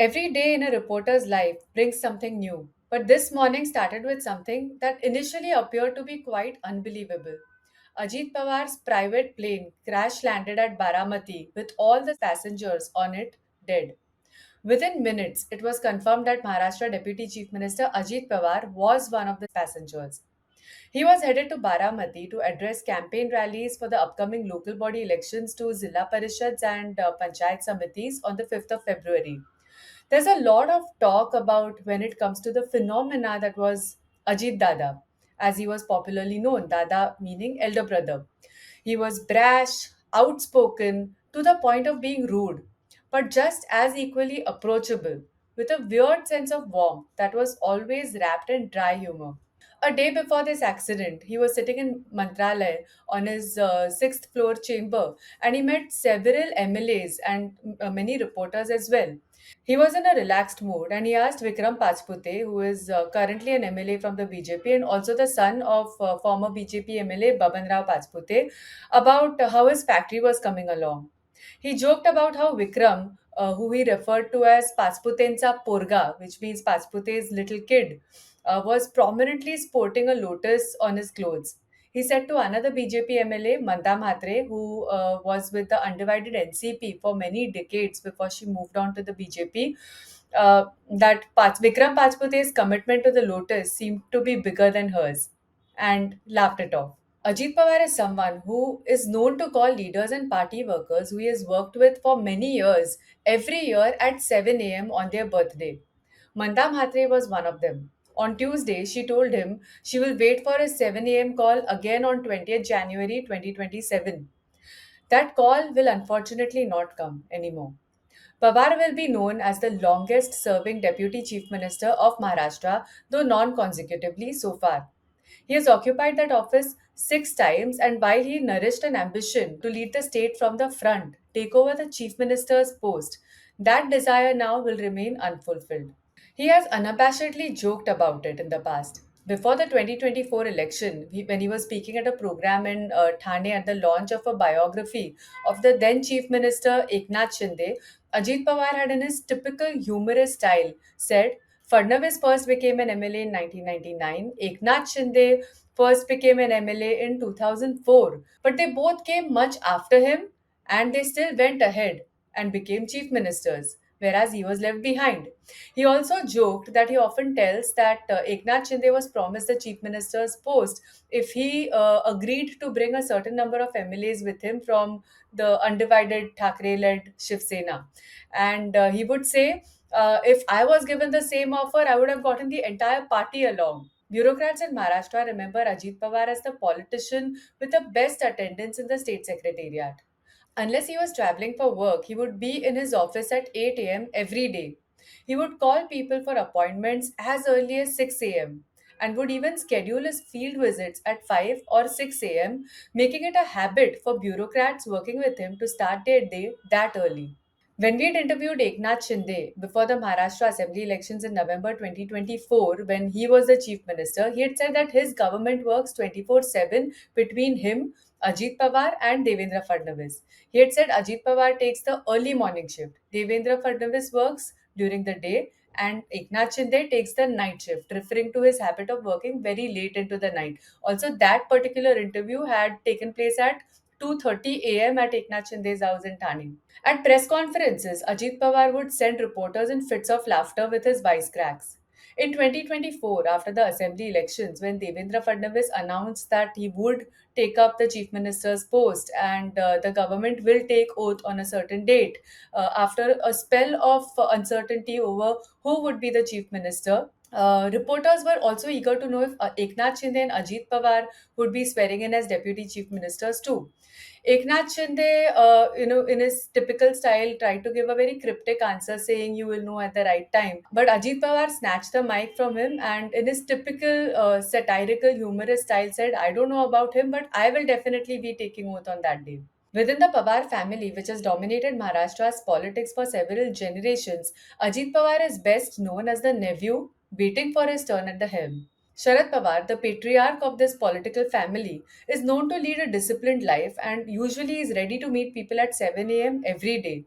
Every day in a reporter's life brings something new, but this morning started with something that initially appeared to be quite unbelievable. Ajit Pawar's private plane crash landed at Baramati with all the passengers on it dead. Within minutes, it was confirmed that Maharashtra Deputy Chief Minister Ajit Pawar was one of the passengers. He was headed to Baramati to address campaign rallies for the upcoming local body elections to Zilla Parishads and Panchayat Samitis on the 5th of February. There's a lot of talk about when it comes to the phenomena that was Ajit Dada, as he was popularly known, Dada meaning elder brother. He was brash, outspoken, to the point of being rude, but just as equally approachable, with a weird sense of warmth that was always wrapped in dry humor. A day before this accident, he was sitting in Mantralaya on his sixth floor chamber and he met several MLAs and many reporters as well. He was in a relaxed mood and he asked Vikram Pachpute, who is currently an MLA from the BJP and also the son of former BJP MLA Baban Rao Pachpute, about how his factory was coming along. He joked about how Vikram, who he referred to as Pachputensa Porga, which means Pachpute's little kid, was prominently sporting a lotus on his clothes. He said to another BJP MLA, Manda Mhatre, who was with the undivided NCP for many decades before she moved on to the BJP, that Vikram Pachpute's commitment to the lotus seemed to be bigger than hers, and laughed it off. Ajit Pawar is someone who is known to call leaders and party workers who he has worked with for many years every year at 7 a.m. on their birthday. Manda Mhatre was one of them. On Tuesday, she told him she will wait for his 7 a.m. call again on 20th January 2027. That call will unfortunately not come anymore. Pawar will be known as the longest serving Deputy Chief Minister of Maharashtra, though non consecutively so far. He has occupied that office 6 times, and while he nourished an ambition to lead the state from the front, take over the Chief Minister's post, that desire now will remain unfulfilled. He has unabashedly joked about it in the past. Before the 2024 election, when he was speaking at a program in Thane at the launch of a biography of the then Chief Minister Eknath Shinde, Ajit Pawar had, in his typical humorous style, said, Fadnavis first became an MLA in 1999, Eknath Shinde first became an MLA in 2004, but they both came much after him and they still went ahead and became chief ministers, whereas he was left behind. He also joked that he often tells that Eknath Shinde was promised the chief minister's post if he agreed to bring a certain number of MLAs with him from the undivided Thackeray-led Shiv Sena. And he would say, if I was given the same offer, I would have gotten the entire party along. Bureaucrats in Maharashtra remember Ajit Pawar as the politician with the best attendance in the state secretariat. Unless he was traveling for work, he would be in his office at 8 a.m. every day. He would call people for appointments as early as 6 a.m. and would even schedule his field visits at 5 or 6 a.m., making it a habit for bureaucrats working with him to start their day that early. When we had interviewed Eknath Shinde before the Maharashtra Assembly elections in November 2024, when he was the Chief Minister, he had said that his government works 24/7 between him, Ajit Pawar, and Devendra Fadnavis. He had said Ajit Pawar takes the early morning shift, Devendra Fadnavis works during the day, and Eknath Shinde takes the night shift, referring to his habit of working very late into the night. Also, that particular interview had taken place at 2:30 a.m. at Eknath Shinde's house in Thane. At press conferences, Ajit Pawar would send reporters in fits of laughter with his wisecracks. In 2024, after the assembly elections, when Devendra Fadnavis announced that he would take up the chief minister's post and the government will take oath on a certain date, after a spell of uncertainty over who would be the chief minister, reporters were also eager to know if Eknath Shinde and Ajit Pawar would be swearing in as deputy chief ministers too. Eknath Shinde, in his typical style, tried to give a very cryptic answer saying you will know at the right time. But Ajit Pawar snatched the mic from him and in his typical satirical, humorous style said, I don't know about him, but I will definitely be taking oath on that day. Within the Pawar family, which has dominated Maharashtra's politics for several generations, Ajit Pawar is best known as the nephew waiting for his turn at the helm. Sharad Pawar, the patriarch of this political family, is known to lead a disciplined life and usually is ready to meet people at 7 a.m. every day.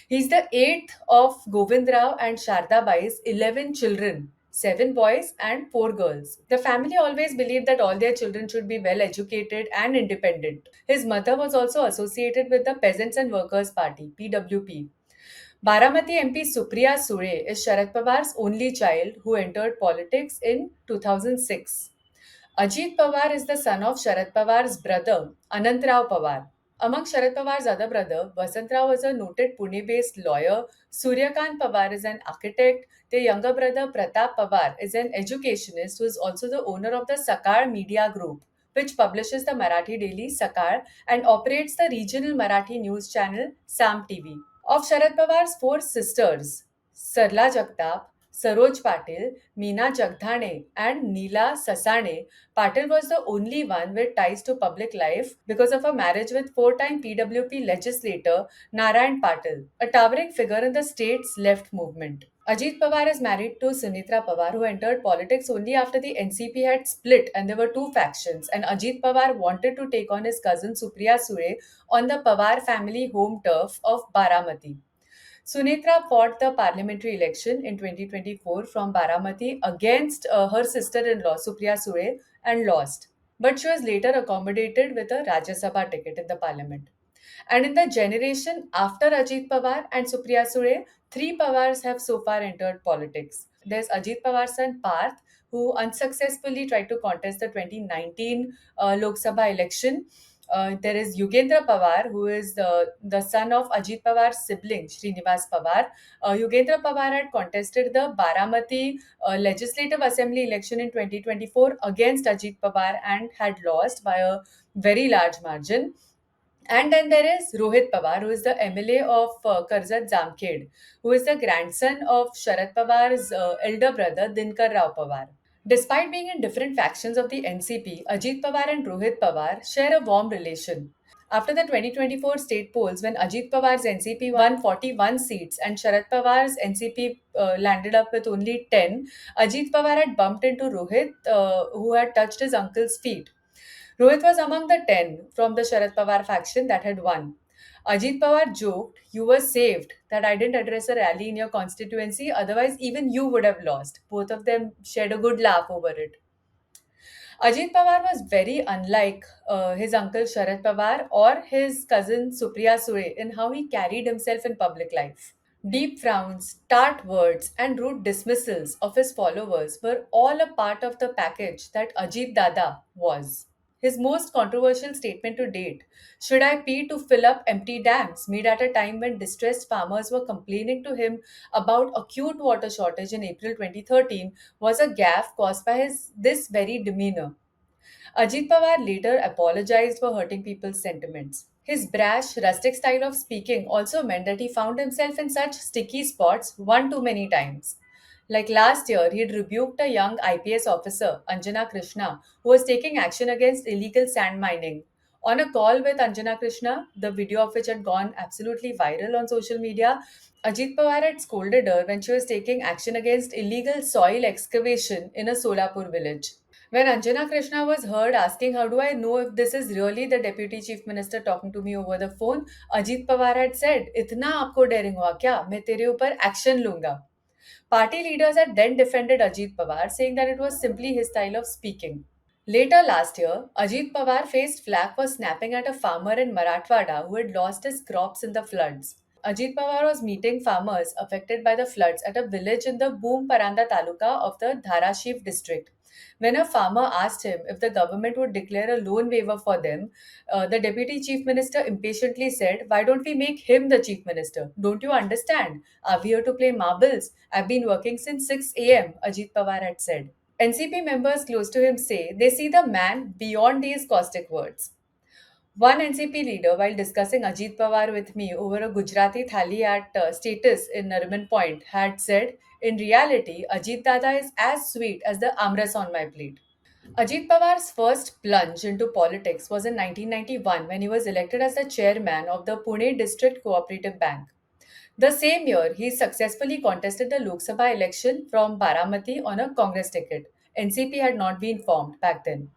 He's the eighth of Govind Rao and Sharda Bai's 11 children, 7 boys and 4 girls. The family always believed that all their children should be well educated and independent. His mother was also associated with the Peasants and Workers' Party, PWP. Baramati MP Supriya Sule is Sharad Pawar's only child who entered politics in 2006. Ajit Pawar is the son of Sharad Pawar's brother, Anantrao Pawar. Among Sharad Pawar's other brother, Vasantrao was a noted Pune-based lawyer, Suryakant Pawar is an architect, their younger brother Pratap Pawar is an educationist who is also the owner of the Sakar Media Group, which publishes the Marathi daily Sakar and operates the regional Marathi news channel Sam TV. Of Sharad Pawar's 4 sisters, Sarla Jagtap, Saroj Patil, Meena Jagdhane, and Neela Sasane, Patil was the only one with ties to public life because of a marriage with four-time PWP legislator Narayan Patil, a towering figure in the state's left movement. Ajit Pawar is married to Sunitra Pawar, who entered politics only after the NCP had split and there were two factions, and Ajit Pawar wanted to take on his cousin Supriya Sule on the Pawar family home turf of Baramati. Sunitra fought the parliamentary election in 2024 from Baramati against her sister-in-law Supriya Sule and lost. But she was later accommodated with a Rajya Sabha ticket in the parliament. And in the generation after Ajit Pawar and Supriya Sule, three Pawars have so far entered politics. There's Ajit Pawar's son Parth, who unsuccessfully tried to contest the 2019 Lok Sabha election. There is Yugendra Pawar, who is the son of Ajit Pawar's sibling, Srinivas Pawar. Yugendra Pawar had contested the Baramati Legislative Assembly election in 2024 against Ajit Pawar and had lost by a very large margin. And then there is Rohit Pawar, who is the MLA of Karzat Jamkhed, who is the grandson of Sharad Pawar's elder brother Dinkar Rao Pawar. Despite being in different factions of the NCP, Ajit Pawar and Rohit Pawar share a warm relation. After the 2024 state polls, when Ajit Pawar's NCP won 41 seats and Sharad Pawar's NCP landed up with only 10, Ajit Pawar had bumped into Rohit, who had touched his uncle's feet. Rohit was among the 10 from the Sharad Pawar faction that had won. Ajit Pawar joked, "You were saved that I didn't address a rally in your constituency, otherwise, even you would have lost." Both of them shared a good laugh over it. Ajit Pawar was very unlike his uncle Sharad Pawar or his cousin Supriya Sule in how he carried himself in public life. Deep frowns, tart words, and rude dismissals of his followers were all a part of the package that Ajit Dada was. His most controversial statement to date, "Should I pee to fill up empty dams?" made at a time when distressed farmers were complaining to him about acute water shortage in April 2013, was a gaffe caused by this very demeanor. Ajit Pawar later apologized for hurting people's sentiments. His brash, rustic style of speaking also meant that he found himself in such sticky spots one too many times. Like last year, he had rebuked a young IPS officer, Anjana Krishna, who was taking action against illegal sand mining. On a call with Anjana Krishna, the video of which had gone absolutely viral on social media, Ajit Pawar had scolded her when she was taking action against illegal soil excavation in a Solapur village. When Anjana Krishna was heard asking, "How do I know if this is really the Deputy Chief Minister talking to me over the phone?" Ajit Pawar had said, "Itna aapko daring hua kya? Main tere upar action lunga." Party leaders had then defended Ajit Pawar, saying that it was simply his style of speaking. Later last year, Ajit Pawar faced flack for snapping at a farmer in Marathwada who had lost his crops in the floods. Ajit Pawar was meeting farmers affected by the floods at a village in the Boom Paranda taluka of the Dharashiv district. When a farmer asked him if the government would declare a loan waiver for them, the deputy chief minister impatiently said, "Why don't we make him the chief minister? Don't you understand? Are we here to play marbles? I've been working since 6 a.m., Ajit Pawar had said. NCP members close to him say they see the man beyond these caustic words. One NCP leader, while discussing Ajit Pawar with me over a Gujarati thali at Status in Nariman Point, had said, "In reality, Ajit Dada is as sweet as the amras on my plate." Ajit Pawar's first plunge into politics was in 1991 when he was elected as the chairman of the Pune District Cooperative Bank. The same year, he successfully contested the Lok Sabha election from Baramati on a Congress ticket. NCP had not been formed back then.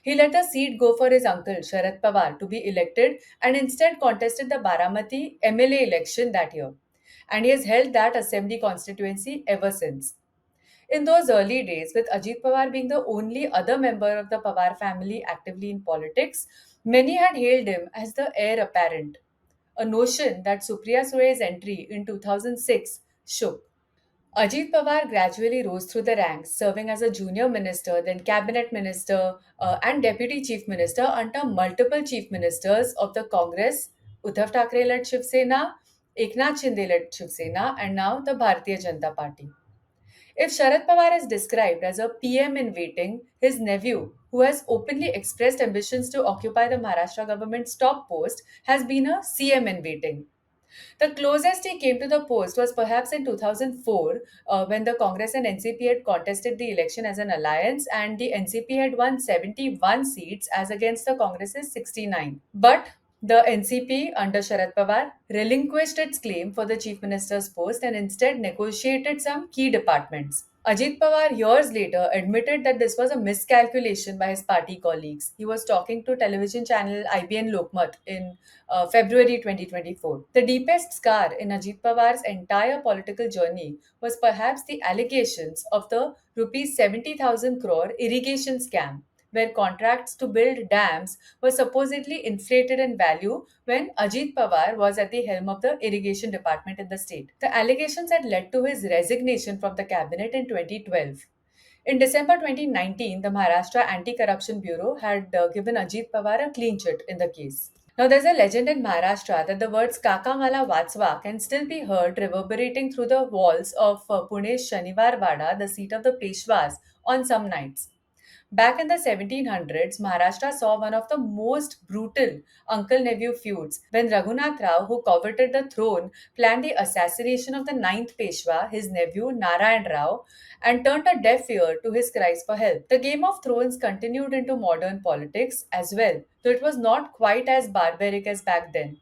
He let the seat go for his uncle Sharad Pawar to be elected and instead contested the Baramati MLA election that year. And he has held that assembly constituency ever since. In those early days, with Ajit Pawar being the only other member of the Pawar family actively in politics, many had hailed him as the heir apparent, a notion that Supriya Sule's entry in 2006 shook. Ajit Pawar gradually rose through the ranks, serving as a junior minister, then cabinet minister, and deputy chief minister under multiple chief ministers of the Congress, Uddhav Thackeray led Shiv Sena, Eknath Shinde led Shiv Sena, and now the Bharatiya Janata Party. If Sharad Pawar is described as a PM in waiting, his nephew, who has openly expressed ambitions to occupy the Maharashtra government's top post, has been a CM in waiting. The closest he came to the post was perhaps in 2004, when the Congress and NCP had contested the election as an alliance, and the NCP had won 71 seats as against the Congress's 69. But the NCP under Sharad Pawar relinquished its claim for the chief minister's post and instead negotiated some key departments. Ajit Pawar years later admitted that this was a miscalculation by his party colleagues. He was talking to television channel IBN Lokmat in February 2024. The deepest scar in Ajit Pawar's entire political journey was perhaps the allegations of the rupees 70,000 crore irrigation scam, where contracts to build dams were supposedly inflated in value when Ajit Pawar was at the helm of the irrigation department in the state. The allegations had led to his resignation from the cabinet in 2012. In December 2019, the Maharashtra Anti Corruption Bureau had given Ajit Pawar a clean chit in the case. Now, there's a legend in Maharashtra that the words Kaka Mala Vatsva can still be heard reverberating through the walls of Pune's Shanivar Vada, the seat of the Peshwas, on some nights. Back in the 1700s, Maharashtra saw one of the most brutal uncle nephew feuds when Raghunath Rao, who coveted the throne, planned the assassination of the ninth Peshwa, his nephew Narayan Rao, and turned a deaf ear to his cries for help. The Game of Thrones continued into modern politics as well, though it was not quite as barbaric as back then.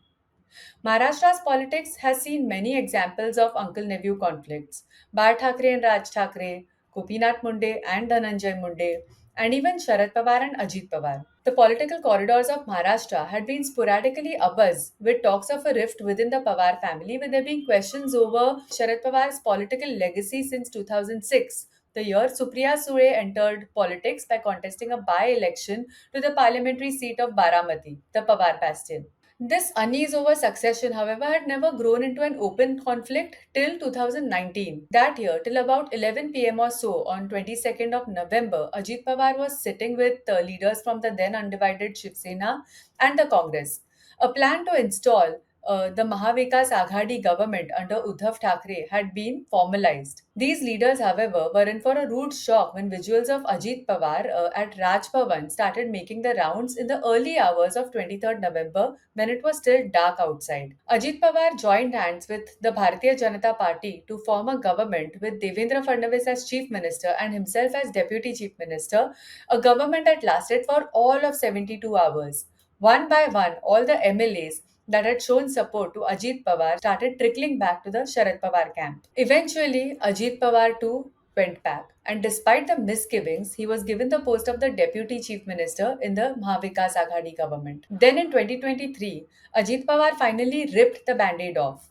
Maharashtra's politics has seen many examples of uncle nephew conflicts. Bar Thackeray and Raj Thackeray, Gopinath Munde and Dhananjay Munde, and even Sharad Pawar and Ajit Pawar. The political corridors of Maharashtra had been sporadically abuzz with talks of a rift within the Pawar family, with there being questions over Sharad Pawar's political legacy since 2006, the year Supriya Sule entered politics by contesting a by-election to the parliamentary seat of Baramati, the Pawar bastion. This unease over succession, however, had never grown into an open conflict till 2019. That year, till about 11 p.m. or so, on 22nd of November, Ajit Pawar was sitting with leaders from the then undivided Shiv Sena and the Congress. A plan to install the Mahavikas Aghadi government under Uddhav Thackeray had been formalized. These leaders, however, were in for a rude shock when visuals of Ajit Pawar at Raj Bhavan started making the rounds in the early hours of 23rd November when it was still dark outside. Ajit Pawar joined hands with the Bharatiya Janata Party to form a government with Devendra Fadnavis as chief minister and himself as deputy chief minister, a government that lasted for all of 72 hours. One by one, all the MLAs that had shown support to Ajit Pawar started trickling back to the Sharad Pawar camp. Eventually, Ajit Pawar too went back, and despite the misgivings, he was given the post of the deputy chief minister in the Mahavikas Aghadi government. Then in 2023, Ajit Pawar finally ripped the band-aid off.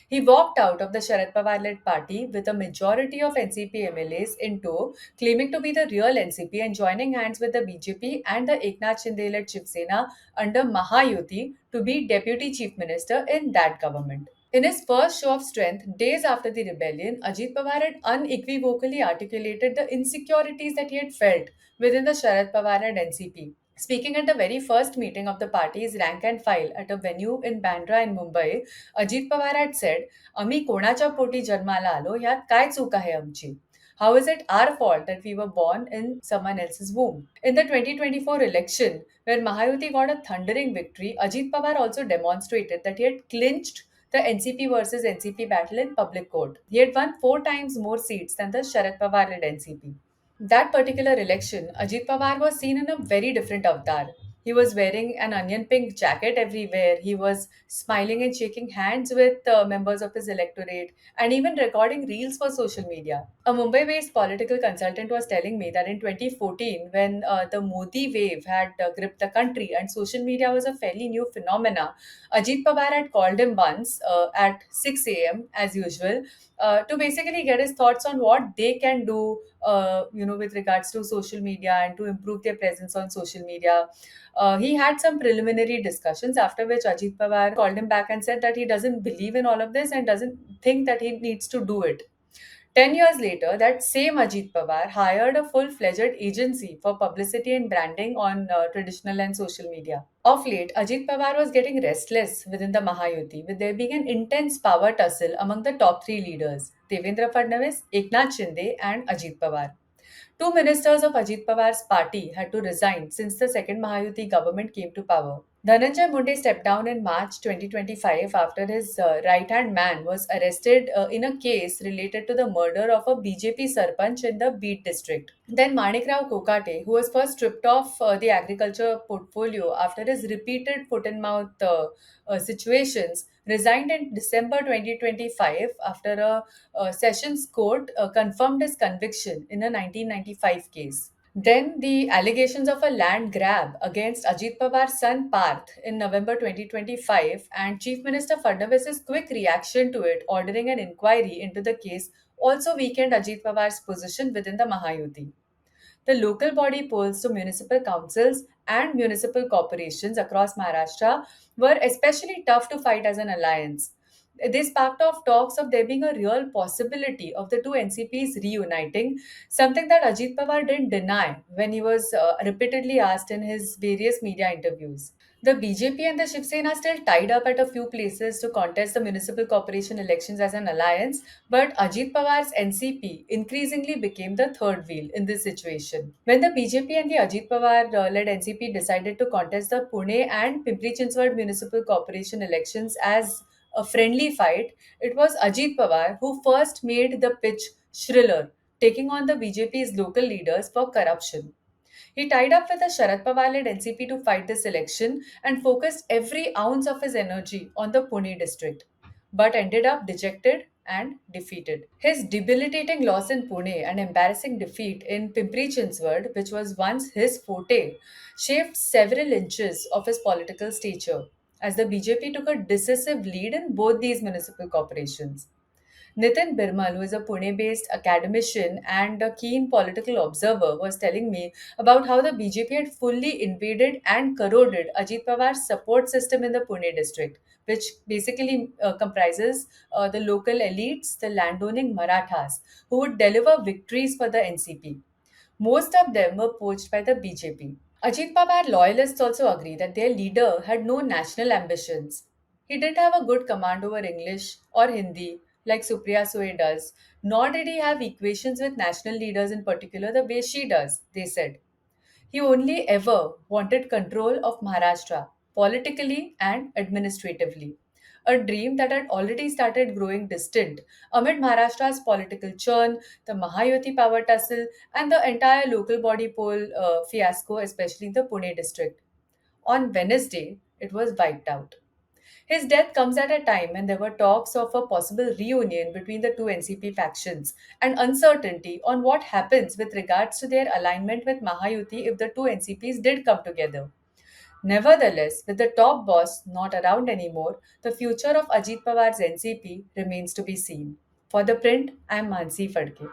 He walked out of the Sharad Pawar led party with a majority of NCP MLAs in tow, claiming to be the real NCP and joining hands with the BJP and the Eknath Shinde led Shiv Sena under Mahayuti to be deputy chief minister in that government. In his first show of strength, days after the rebellion, Ajit Pawar had unequivocally articulated the insecurities that he had felt within the Sharad Pawar and NCP. Speaking at the very first meeting of the party's rank and file at a venue in Bandra in Mumbai, Ajit Pawar had said, "आम्ही कोणाच्या पोटी जन्माला आलो यात काय चूक आहे आमची? How is it our fault that we were born in someone else's womb?" In the 2024 election, where Mahayuti got a thundering victory, Ajit Pawar also demonstrated that he had clinched the NCP versus NCP battle in public court. He had won 4 times more seats than the Sharad Pawar led NCP. That particular election, Ajit Pawar was seen in a very different avatar. He was wearing an onion pink jacket everywhere. He was smiling and shaking hands with members of his electorate and even recording reels for social media. A Mumbai based political consultant was telling me that in 2014, when the Modi wave had gripped the country and social media was a fairly new phenomena, Ajit Pawar had called him once at 6 a.m. as usual to basically get his thoughts on what they can do, with regards to social media and to improve their presence on social media. He had some preliminary discussions, after which Ajit Pawar called him back and said that he doesn't believe in all of this and doesn't think that he needs to do it. 10 years later, that same Ajit Pawar hired a full fledged agency for publicity and branding on traditional and social media. Of late, Ajit Pawar was getting restless within the Mahayuti, with there being an intense power tussle among the top three leaders Devendra Fadnavis, Eknath Shinde, and Ajit Pawar. Two ministers of Ajit Pawar's party had to resign since the second Mahayuti government came to power. Dhananjay Munde stepped down in March 2025 after his right hand man was arrested in a case related to the murder of a BJP Sarpanch in the Beat district. Then Maниkrao Kokate, who was first stripped off the agriculture portfolio after his repeated foot and mouth situations, resigned in December 2025 after a sessions court confirmed his conviction in a 1995 case. Then the allegations of a land grab against Ajit Pawar's son Parth in November 2025 and Chief Minister Fadnavis's quick reaction to it, ordering an inquiry into the case, also weakened Ajit Pawar's position within the Mahayuti. The local body polls to municipal councils and municipal corporations across Maharashtra were especially tough to fight as an alliance. They sparked off talks of there being a real possibility of the two NCPs reuniting, something that Ajit Pawar didn't deny when he was repeatedly asked in his various media interviews. The BJP and the Shiv Sena are still tied up at a few places to contest the municipal corporation elections as an alliance, but Ajit Pawar's NCP increasingly became the third wheel in this situation. When the BJP and the Ajit Pawar led NCP decided to contest the Pune and Pimpri Chinchwad municipal corporation elections as a friendly fight, it was Ajit Pawar who first made the pitch shriller, taking on the BJP's local leaders for corruption. He tied up with a Sharad Pawar-led NCP to fight this election and focused every ounce of his energy on the Pune district, but ended up dejected and defeated. His debilitating loss in Pune and embarrassing defeat in Pimpri Chinchwad, which was once his forte, shaved several inches of his political stature as the BJP took a decisive lead in both these municipal corporations. Nitin Birmal, who is a Pune based academician and a keen political observer, was telling me about how the BJP had fully invaded and corroded Ajit Pawar's support system in the Pune district, which basically comprises the local elites, the landowning Marathas, who would deliver victories for the NCP. Most of them were poached by the BJP. Ajit Pawar loyalists also agree that their leader had no national ambitions. He didn't have a good command over English or Hindi like Supriya Sue does, nor did he have equations with national leaders in particular the way she does, they said. He only ever wanted control of Maharashtra, politically and administratively. A dream that had already started growing distant amid Maharashtra's political churn, the Mahayuti power tussle, and the entire local body poll fiasco, especially in the Pune district. On Wednesday, it was wiped out. His death comes at a time when there were talks of a possible reunion between the two NCP factions and uncertainty on what happens with regards to their alignment with Mahayuti if the two NCPs did come together. Nevertheless, with the top boss not around anymore, the future of Ajit Pawar's NCP remains to be seen. For the print, I am Mansi Fadke.